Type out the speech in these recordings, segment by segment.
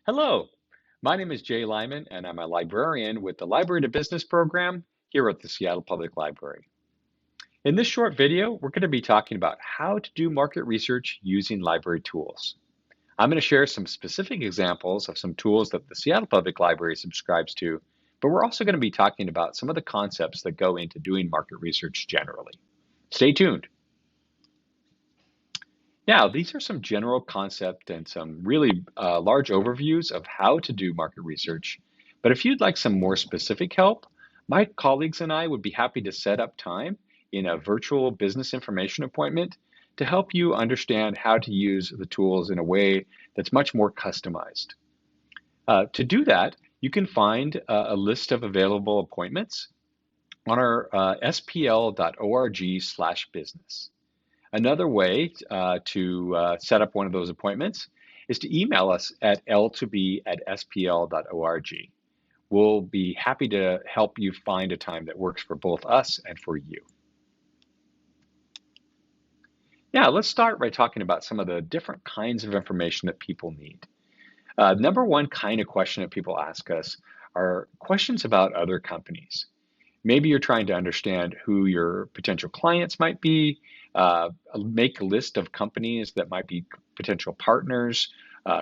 Hello, my name is Jay Lyman, and I'm a librarian with the Library to Business program here at the Seattle Public Library. In this short video, we're going to be talking about how to do market research using library tools. I'm going to share some specific examples of some tools that the Seattle Public Library subscribes to, but we're also going to be talking about some of the concepts that go into doing market research generally. Stay tuned. Now, these are some general concept and some really large overviews of how to do market research. But if you'd like some more specific help, my colleagues and I would be happy to set up time in a virtual business information appointment to help you understand how to use the tools in a way that's much more customized. To do that, you can find a list of available appointments on our spl.org/business. Another way to set up one of those appointments is to email us at l2b@spl.org. We'll be happy to help you find a time that works for both us and for you. Yeah, let's start by talking about some of the different kinds of information that people need. Number one kind of question that people ask us are questions about other companies. Maybe you're trying to understand who your potential clients might be, make a list of companies that might be potential partners,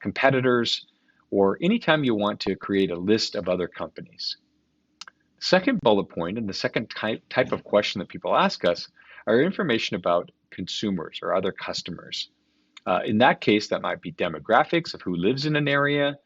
competitors, or anytime you want to create a list of other companies. Second bullet point, and the second type of question that people ask us, are information about consumers or other customers. In that case, that might be demographics of who lives in an area,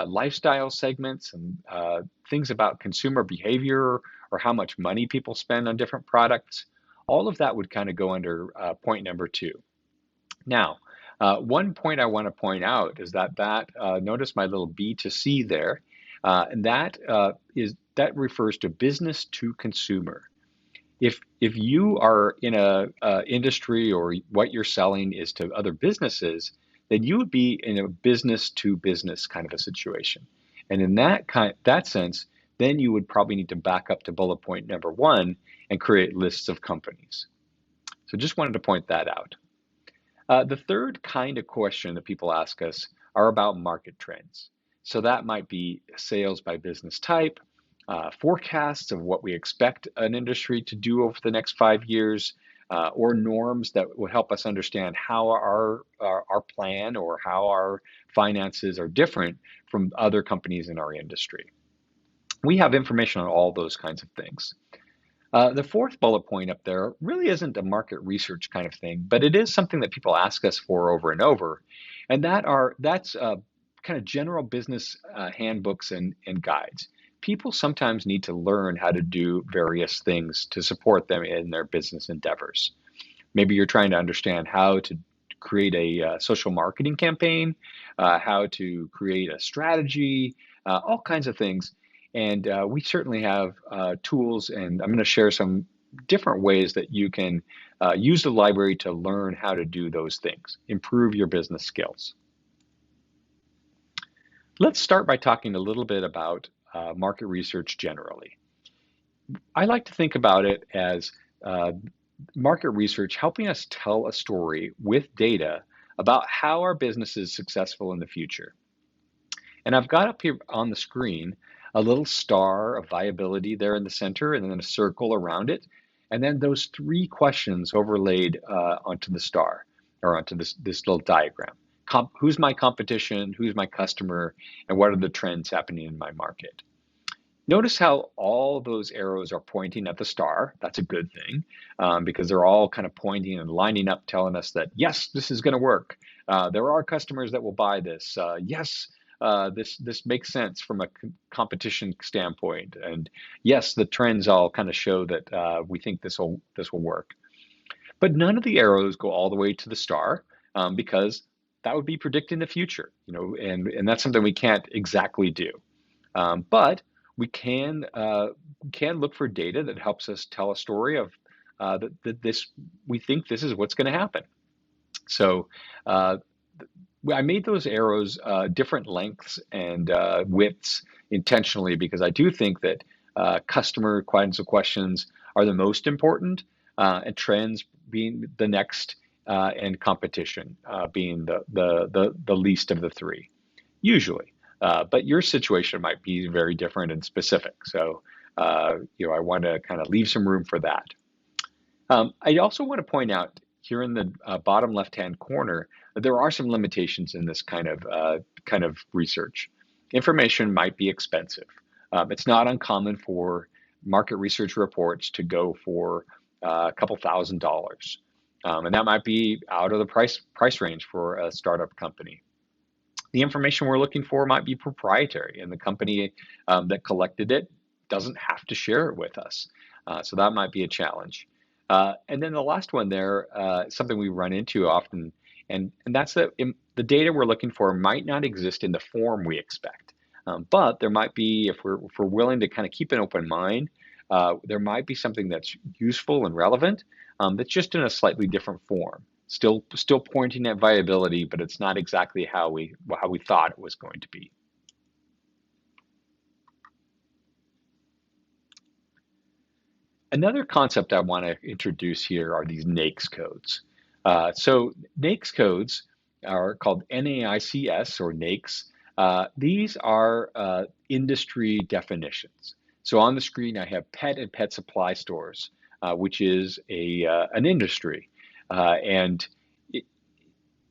lifestyle segments, and things about consumer behavior or how much money people spend on different products. All of that would kind of go under point number two. Now, one point I want to point out is that notice my little B to C there, and that refers to business to consumer. If you are in a industry or what you're selling is to other businesses, then you would be in a business to business kind of a situation. And in that sense, then you would probably need to back up to bullet point number one and create lists of companies. So just wanted to point that out. The third kind of question that people ask us are about market trends. So that might be sales by business type, forecasts of what we expect an industry to do over the next 5 years, or norms that will help us understand how our plan or how our finances are different from other companies in our industry. We have information on all those kinds of things. The fourth bullet point up there really isn't a market research kind of thing, but it is something that people ask us for over and over, and that's kind of general business handbooks and guides. People sometimes need to learn how to do various things to support them in their business endeavors. Maybe you're trying to understand how to create a social marketing campaign, how to create a strategy, all kinds of things. And we certainly have tools, and I'm going to share some different ways that you can use the library to learn how to do those things, improve your business skills. Let's start by talking a little bit about market research generally. I like to think about it as market research helping us tell a story with data about how our business is successful in the future. And I've got up here on the screen a little star of viability there in the center, and then a circle around it, and then those three questions overlaid onto the star, or onto this little diagram. Who's my competition, who's my customer, and what are the trends happening in my market? Notice how all those arrows are pointing at the star. That's a good thing, because they're all kind of pointing and lining up, telling us that, yes, this is going to work. There are customers that will buy this. Yes, this makes sense from a competition standpoint. And yes, the trends all kind of show that we think this will work. But none of the arrows go all the way to the star, because that would be predicting the future, and that's something we can't exactly do. But we can look for data that helps us tell a story of that we think this is what's going to happen. So I made those arrows different lengths and widths intentionally, because I do think that customer kinds of questions are the most important, and trends being the next, and competition being the least of the three, usually. But your situation might be very different and specific. So, I want to kind of leave some room for that. I also want to point out here in the bottom left-hand corner that there are some limitations in this kind of research. Information might be expensive. It's not uncommon for market research reports to go for a couple $1,000s, and that might be out of the price range for a startup company. The information we're looking for might be proprietary, and the company that collected it doesn't have to share it with us. So that might be a challenge. And then the last one there, something we run into often, and that's that the data we're looking for might not exist in the form we expect. But there might be, if we're willing to kind of keep an open mind, there might be something that's useful and relevant that's just in a slightly different form. Still pointing at viability, but it's not exactly how we thought it was going to be. Another concept I want to introduce here are these NAICS codes. So NAICS codes are called NAICS or NAICS. These are industry definitions. So on the screen, I have pet and pet supply stores, which is an industry. And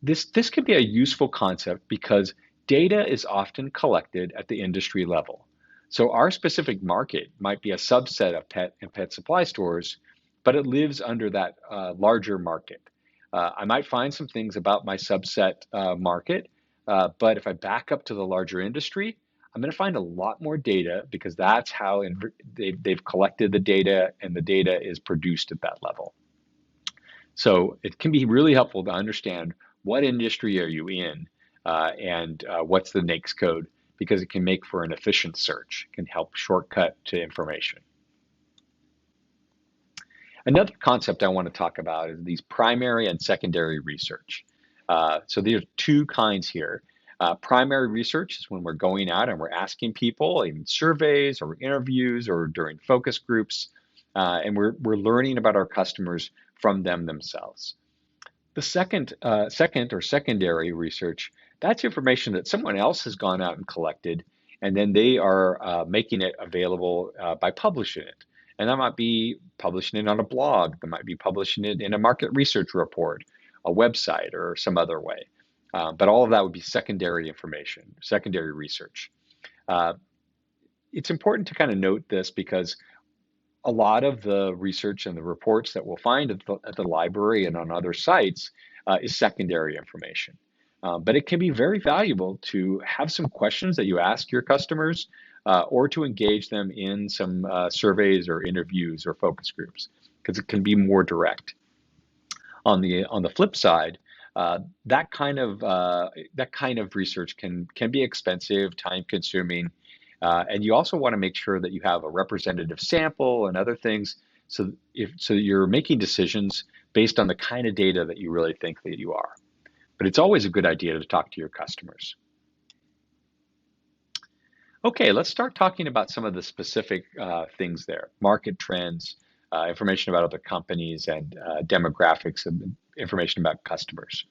this can be a useful concept because data is often collected at the industry level. So our specific market might be a subset of pet and pet supply stores, but it lives under that larger market. I might find some things about my subset market, but if I back up to the larger industry, I'm going to find a lot more data because that's how they've collected the data and the data is produced at that level. So it can be really helpful to understand what industry are you in and what's the NAICS code, because it can make for an efficient search. It can help shortcut to information. Another concept I want to talk about is these primary and secondary research. So there are two kinds here. Primary research is when we're going out and we're asking people in surveys or interviews or during focus groups, and we're learning about our customers from them themselves. The second or secondary research, that's information that someone else has gone out and collected, and then they are making it available by publishing it. And that might be publishing it on a blog, that might be publishing it in a market research report, a website, or some other way. But all of that would be secondary information, secondary research. It's important to kind of note this because a lot of the research and the reports that we'll find at the library and on other sites is secondary information. But it can be very valuable to have some questions that you ask your customers or to engage them in some surveys or interviews or focus groups, because it can be more direct. On the flip side, that kind of research can be expensive, time consuming, and you also want to make sure that you have a representative sample and other things, so you're making decisions based on the kind of data that you really think that you are. But it's always a good idea to talk to your customers. Okay, let's start talking about some of the specific things there. Market trends, information about other companies, and demographics and information about customers.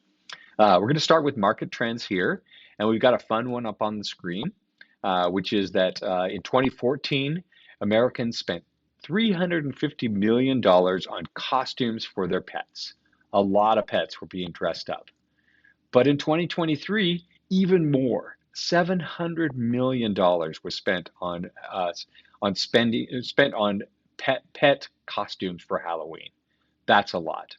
We're going to start with market trends here, and we've got a fun one up on the screen, which is that in 2014, Americans spent $350 million on costumes for their pets. A lot of pets were being dressed up. But in 2023, even more, $700 million was spent on pet costumes for Halloween. That's a lot.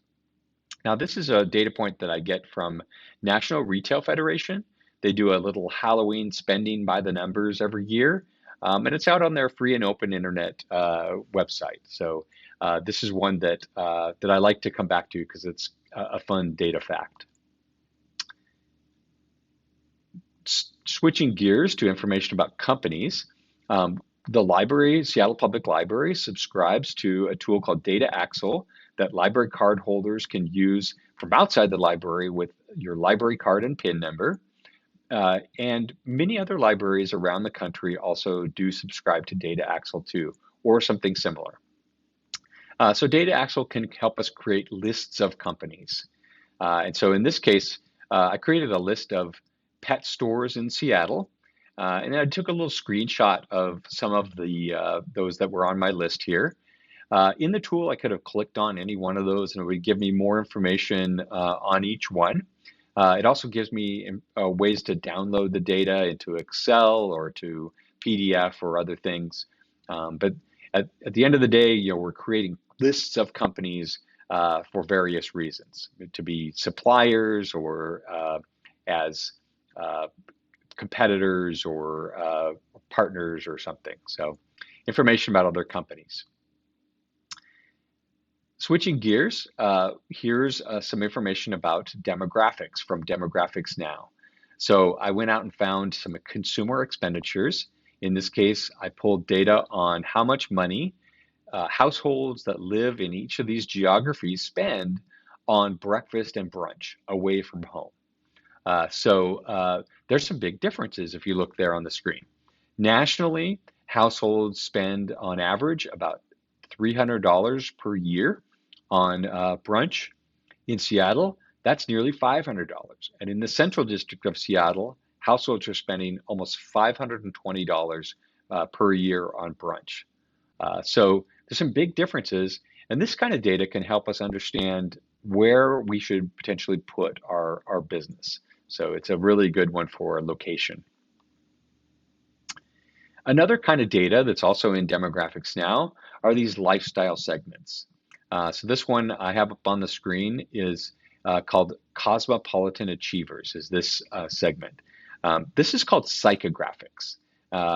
Now, this is a data point that I get from National Retail Federation. They do a little Halloween spending by the numbers every year, and it's out on their free and open internet website. So this is one that I like to come back to because it's a fun data fact. Switching gears to information about companies, the library, Seattle Public Library, subscribes to a tool called Data Axle that library card holders can use from outside the library with your library card and PIN number. And many other libraries around the country also do subscribe to Data Axle too, or something similar. So Data Axle can help us create lists of companies. And so in this case, I created a list of pet stores in Seattle. And then I took a little screenshot of some of the those that were on my list here. In the tool, I could have clicked on any one of those and it would give me more information on each one. It also gives me ways to download the data into Excel or to PDF or other things. But at the end of the day, we're creating lists of companies for various reasons, to be suppliers or as uh, competitors or partners or something. So information about other companies. Switching gears, here's some information about demographics from Demographics Now. So I went out and found some consumer expenditures. In this case, I pulled data on how much money households that live in each of these geographies spend on breakfast and brunch away from home. There's some big differences if you look there on the screen. Nationally, households spend on average about $300 per year on brunch. In Seattle, that's nearly $500. And in the central district of Seattle, households are spending almost $520 per year on brunch. So there's some big differences, and this kind of data can help us understand where we should potentially put our business. So it's a really good one for location. Another kind of data that's also in Demographics Now are these lifestyle segments. So this one I have up on the screen is called Cosmopolitan Achievers, is this segment. This is called psychographics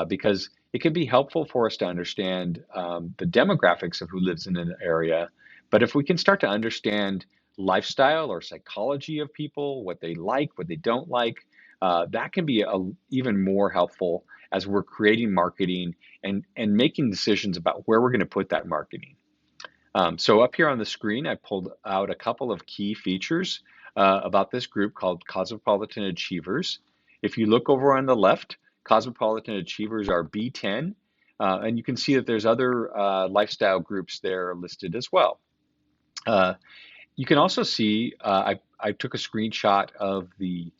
because it can be helpful for us to understand the demographics of who lives in an area. But if we can start to understand lifestyle or psychology of people, what they like, what they don't like, that can be even more helpful as we're creating marketing and making decisions about where we're going to put that marketing. So up here on the screen, I pulled out a couple of key features about this group called Cosmopolitan Achievers. If you look over on the left, Cosmopolitan Achievers are B10, and you can see that there's other lifestyle groups there listed as well. You can also see, I took a screenshot of the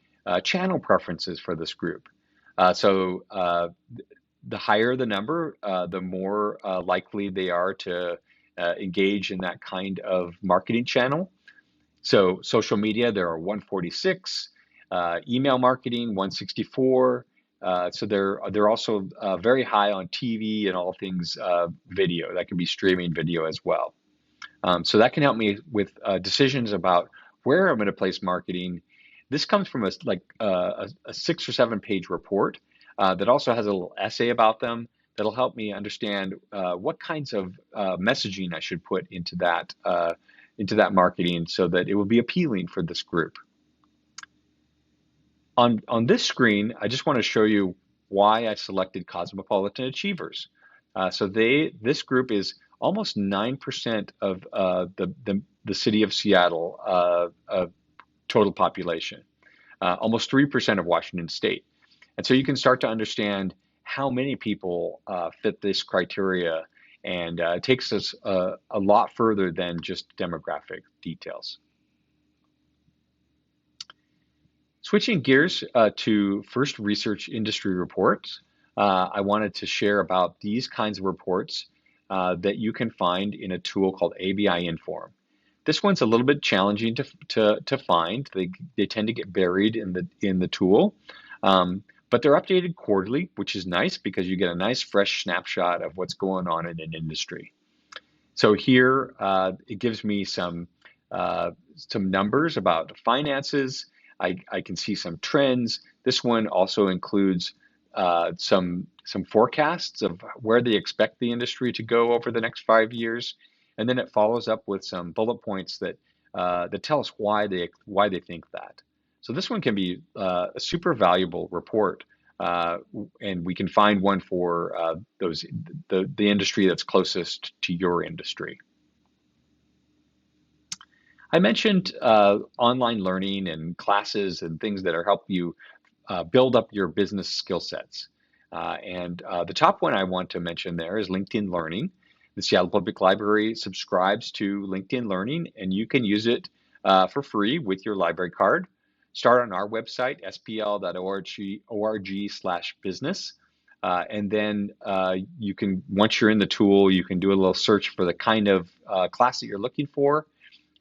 channel preferences for this group. The higher the number, the more likely they are to engage in that kind of marketing channel. So social media, there are 146, email marketing, 164. So they're also very high on TV and all things video. That can be streaming video as well. So that can help me with decisions about where I'm going to place marketing. This comes from a 6 or 7 page report that also has a little essay about them that'll help me understand what kinds of messaging I should put into that marketing so that it will be appealing for this group. On this screen, I just want to show you why I selected Cosmopolitan Achievers. This group is almost 9% of the city of Seattle total population, almost 3% of Washington State. And so you can start to understand how many people fit this criteria, and it takes us a lot further than just demographic details. Switching gears to first research industry reports, I wanted to share about these kinds of reports that you can find in a tool called ABI Inform. This one's a little bit challenging to find. They tend to get buried in the tool, but they're updated quarterly, which is nice because you get a nice fresh snapshot of what's going on in an industry. So here it gives me some numbers about finances. I can see some trends. This one also includes some forecasts of where they expect the industry to go over the next 5 years, and then it follows up with some bullet points that tell us why they think that. So this one can be a super valuable report, and we can find one for the industry that's closest to your industry. I mentioned online learning and classes and things that are help you build up your business skill sets. The top one I want to mention there is LinkedIn Learning. The Seattle Public Library subscribes to LinkedIn Learning, and you can use it for free with your library card. start on our website, spl.org/business. And then you can, once you're in the tool, you can do a little search for the kind of class that you're looking for.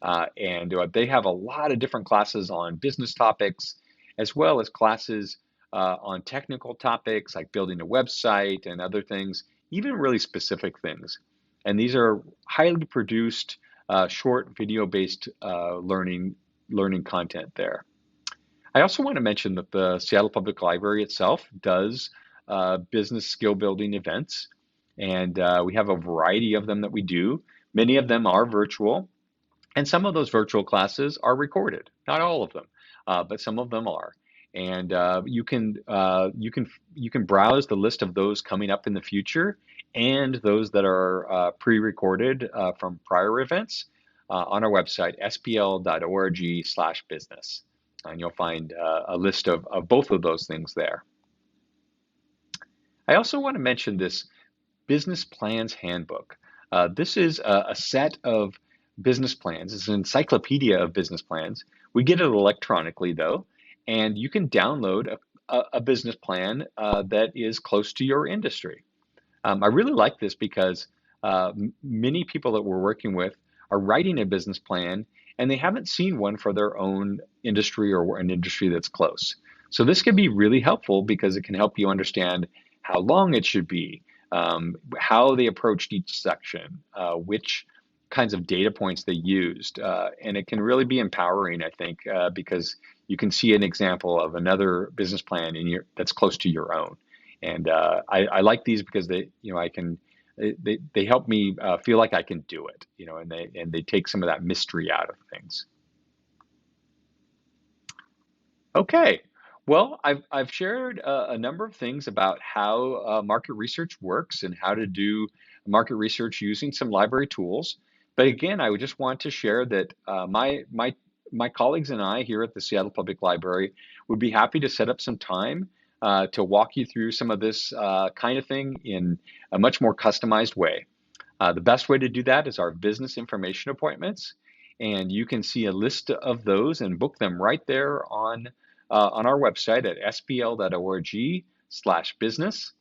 And they have a lot of different classes on business topics, as well as classes on technical topics like building a website and other things, even really specific things. And these are highly produced, short video-based learning content there. I also want to mention that the Seattle Public Library itself does business skill building events, and we have a variety of them that we do. Many of them are virtual, and some of those virtual classes are recorded. Not all of them, but some of them are. And you can browse the list of those coming up in the future, and those that are pre-recorded from prior events on our website, spl.org/business. And you'll find a list of both of those things there. I also want to mention this Business Plans Handbook. This is a set of business plans. It's an encyclopedia of business plans. We get it electronically though, and you can download a business plan that is close to your industry. I really like this because many people that we're working with are writing a business plan and they haven't seen one for their own industry or an industry that's close. So this can be really helpful because it can help you understand how long it should be, how they approached each section, which kinds of data points they used. And it can really be empowering, I think, because you can see an example of another business plan that's close to your own. And I like these because they help me feel like I can do it, and they take some of that mystery out of things. Okay, well, I've shared a number of things about how market research works and how to do market research using some library tools. But again, I would just want to share that my colleagues and I here at the Seattle Public Library would be happy to set up some time to walk you through some of this kind of thing in a much more customized way. The best way to do that is our business information appointments, and you can see a list of those and book them right there on our website at spl.org/business.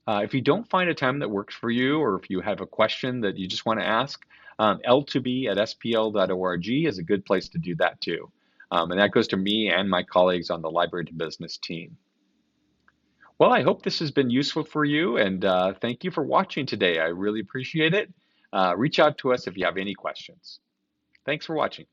If you don't find a time that works for you, or if you have a question that you just want to ask, L2B@spl.org is a good place to do that too. And that goes to me and my colleagues on the Library to Business team. Well, I hope this has been useful for you, and thank you for watching today. I really appreciate it. Reach out to us if you have any questions. Thanks for watching.